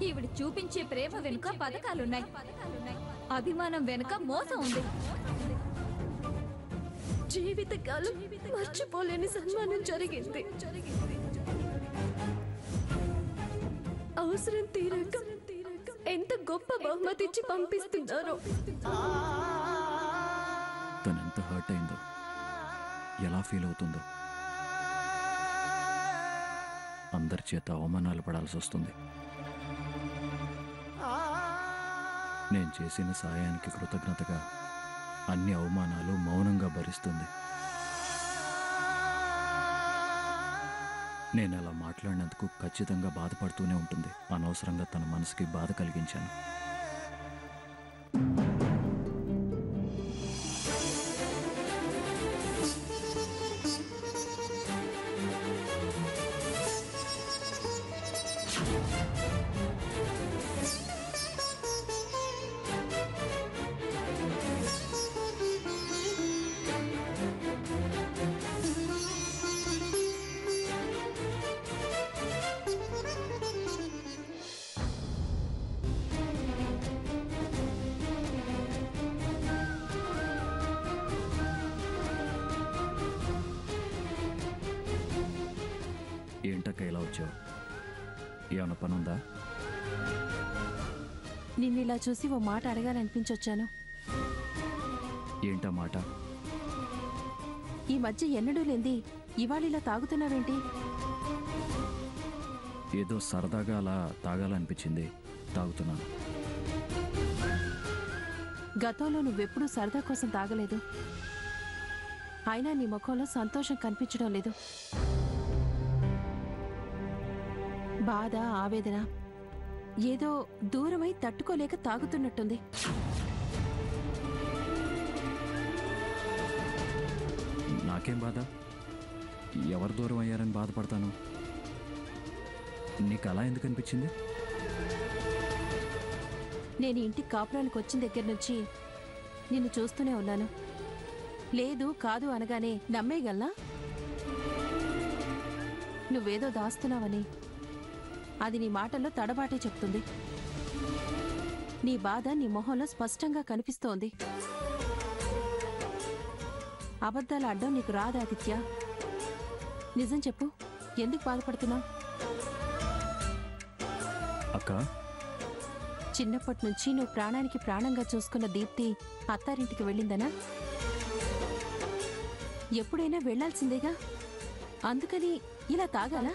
ఈవిడ చూపించే ప్రేమ వెనుక పథకాలున్నాయి, అభిమానం వెనుక మోసం ఉంది. జీవితకాలం మర్చిపోలేని సన్మానం జరిగింది. అవసరం తీరాక ఎంత గొప్ప బహుమతి ఇచ్చి పంపిస్తున్నారో. తనెంత హర్ట్ అయిందో, ఎలా ఫీల్ అవుతుందో. అందరి చేత అవమానాలు పడాల్సి వస్తుంది. నేను చేసిన సాయానికి కృతజ్ఞతగా అన్ని అవమానాలు మౌనంగా భరిస్తుంది. నేను అలా మాట్లాడినందుకు ఖచ్చితంగా బాధపడుతూనే ఉంటుంది. అనవసరంగా తన మనసుకి బాధ కలిగించాను. ఏంటక్క ఇలా వచ్చావు? ఏమన్నా పనుందా? నిన్నిలా చూసి ఓ మాట అడగాలనిపించొచ్చాను. ఏంటా మాట? ఈ మధ్య ఎన్నడూ లేంది ఇవాళిలా తాగుతున్నావేంటి? ఏదో సరదాగా అలా తాగాలనిపించింది, తాగుతున్నాను. గతంలో నువ్వెప్పుడూ సరదా కోసం తాగలేదు. అయినా నీ ముఖంలో సంతోషం కనిపించడం లేదు. బాధ, ఆవేదన ఏదో దూరమై తట్టుకోలేక తాగుతున్నట్టుంది. నాకేం బాధ? ఎవరు దూరం అయ్యారని బాధపడతాను? నీకు అలా ఎందుకు అనిపించింది? నేను ఇంటికి కాపురానికి వచ్చిన దగ్గర నుంచి నిన్ను చూస్తూనే ఉన్నాను. లేదు కాదు అనగానే నమ్మేయగలనా? నువ్వేదో దాస్తున్నావని అది నీ మాటల్లో తడబాటే చెప్తుంది. నీ బాధ నీ మొహంలో స్పష్టంగా కనిపిస్తోంది. అబద్ధాలు అడ్డం నీకు రాదాదిత్య. నిజం చెప్పు, ఎందుకు బాధపడుతున్నావు? అక్క, చిన్నప్పటి నుంచి నువ్వు ప్రాణానికి ప్రాణంగా చూసుకున్న దీప్తి అత్తారింటికి వెళ్ళిందనా? ఎప్పుడైనా వెళ్లాల్సిందేగా, అందుకని ఇలా తాగాలా?